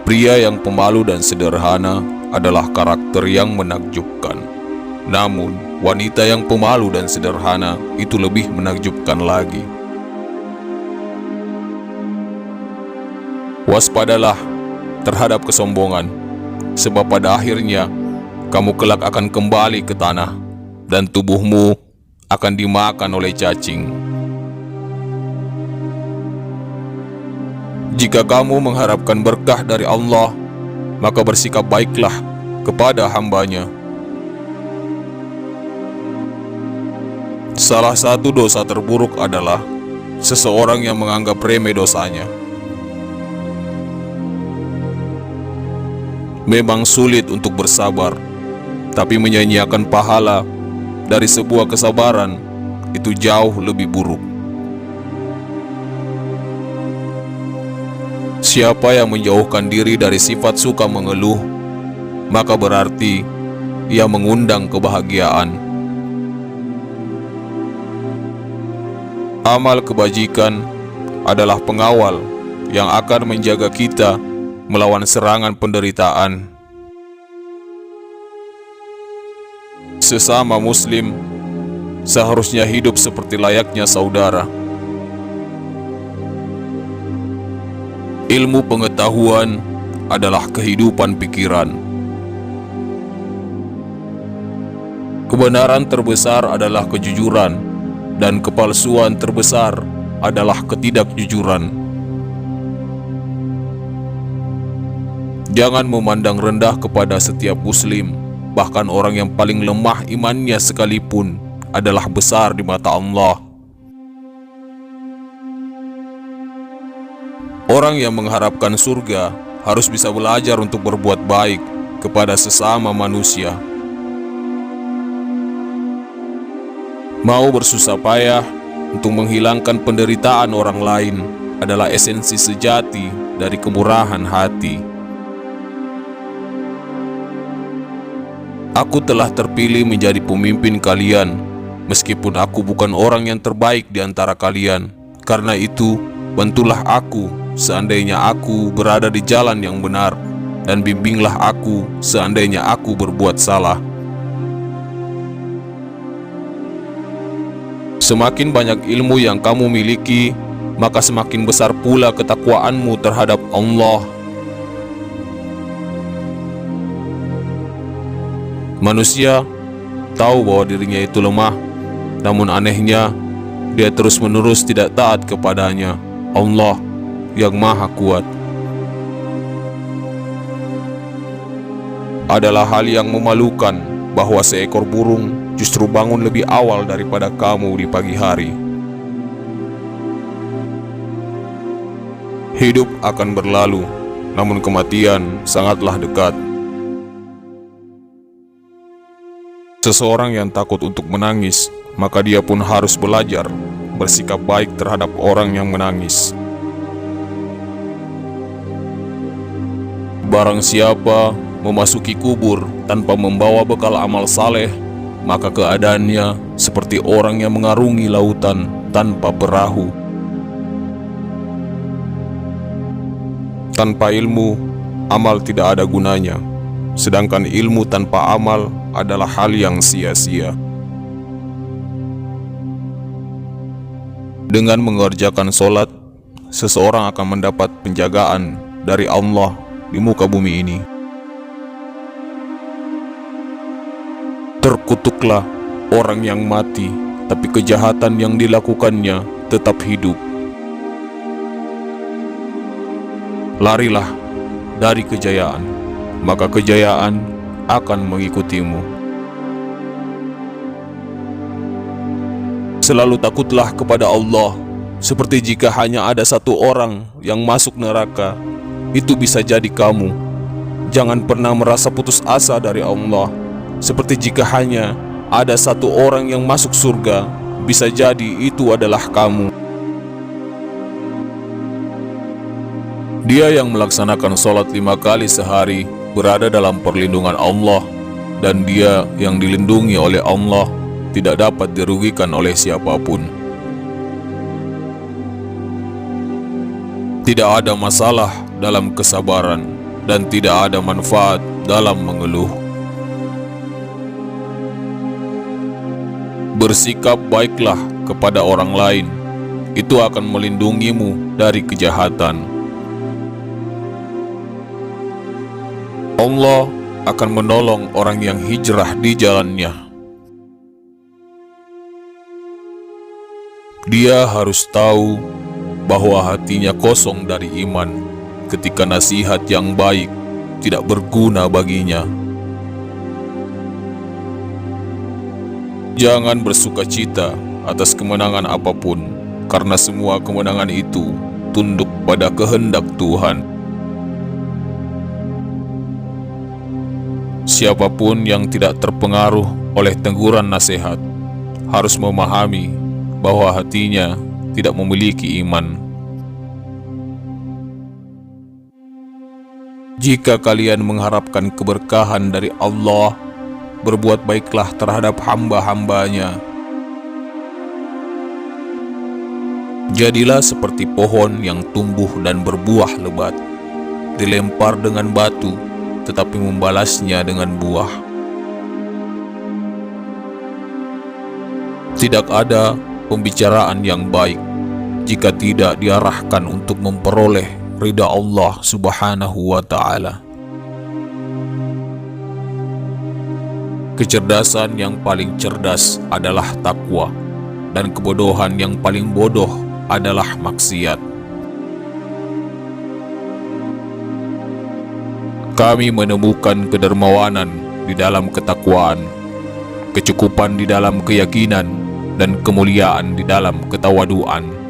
Pria yang pemalu dan sederhana adalah karakter yang menakjubkan. Namun, wanita yang pemalu dan sederhana itu lebih menakjubkan lagi. Waspadalah terhadap kesombongan, sebab pada akhirnya kamu kelak akan kembali ke tanah, dan tubuhmu akan dimakan oleh cacing. Jika kamu mengharapkan berkah dari Allah, maka bersikap baiklah kepada hamba-Nya. Salah satu dosa terburuk adalah seseorang yang menganggap remeh dosanya. Memang sulit untuk bersabar, tapi menyanyiakan pahala dari sebuah kesabaran itu jauh lebih buruk. Siapa yang menjauhkan diri dari sifat suka mengeluh, maka berarti ia mengundang kebahagiaan. Amal kebajikan adalah pengawal yang akan menjaga kita melawan serangan penderitaan. Sesama Muslim seharusnya hidup seperti layaknya saudara. Ilmu pengetahuan adalah kehidupan pikiran. Kebenaran terbesar adalah kejujuran, dan kepalsuan terbesar adalah ketidakjujuran. Jangan memandang rendah kepada setiap Muslim, bahkan orang yang paling lemah imannya sekalipun adalah besar di mata Allah. Orang yang mengharapkan surga harus bisa belajar untuk berbuat baik kepada sesama manusia. Mau bersusah payah untuk menghilangkan penderitaan orang lain adalah esensi sejati dari kemurahan hati. Aku telah terpilih menjadi pemimpin kalian, meskipun aku bukan orang yang terbaik di antara kalian. Karena itu, bantulah aku seandainya aku berada di jalan yang benar, dan bimbinglah aku seandainya aku berbuat salah. Semakin banyak ilmu yang kamu miliki, maka semakin besar pula ketakwaanmu terhadap Allah. Manusia tahu bahwa dirinya itu lemah, namun anehnya dia terus-menerus tidak taat kepadanya, Allah yang Maha Kuat. Adalah hal yang memalukan bahwa seekor burung justru bangun lebih awal daripada kamu di pagi hari. Hidup akan berlalu, namun kematian sangatlah dekat. Seseorang yang takut untuk menangis, maka dia pun harus belajar bersikap baik terhadap orang yang menangis. Barang siapa memasuki kubur tanpa membawa bekal amal saleh, maka keadaannya seperti orang yang mengarungi lautan tanpa perahu. Tanpa ilmu, amal tidak ada gunanya, sedangkan ilmu tanpa amal adalah hal yang sia-sia. Dengan mengerjakan sholat, seseorang akan mendapat penjagaan dari Allah di muka bumi ini. Terkutuklah orang yang mati, tapi kejahatan yang dilakukannya tetap hidup. Larilah dari kejayaan, maka kejayaan akan mengikutimu. Selalu takutlah kepada Allah, seperti jika hanya ada satu orang yang masuk neraka, itu bisa jadi kamu. Jangan pernah merasa putus asa dari Allah, seperti jika hanya ada satu orang yang masuk surga, bisa jadi itu adalah kamu. Dia yang melaksanakan sholat 5 kali sehari berada dalam perlindungan Allah, dan dia yang dilindungi oleh Allah tidak dapat dirugikan oleh siapapun. Tidak ada masalah dalam kesabaran, dan tidak ada manfaat dalam mengeluh. Bersikap baiklah kepada orang lain, itu akan melindungimu dari kejahatan. Allah akan menolong orang yang hijrah di jalannya. Dia harus tahu bahwa hatinya kosong dari iman ketika nasihat yang baik tidak berguna baginya. Jangan bersukacita atas kemenangan apapun, karena semua kemenangan itu tunduk pada kehendak Tuhan. Siapapun yang tidak terpengaruh oleh teguran nasihat harus memahami bahwa hatinya tidak memiliki iman. Jika kalian mengharapkan keberkahan dari Allah, berbuat baiklah terhadap hamba-hambanya. Jadilah seperti pohon yang tumbuh dan berbuah lebat, dilempar dengan batu, tetapi membalasnya dengan buah. Tidak ada pembicaraan yang baik jika tidak diarahkan untuk memperoleh ridha Allah Subhanahu wa Ta'ala. Kecerdasan yang paling cerdas adalah takwa, dan kebodohan yang paling bodoh adalah maksiat. Kami menemukan kedermawanan di dalam ketakwaan, kecukupan di dalam keyakinan, dan kemuliaan di dalam ketawaduan.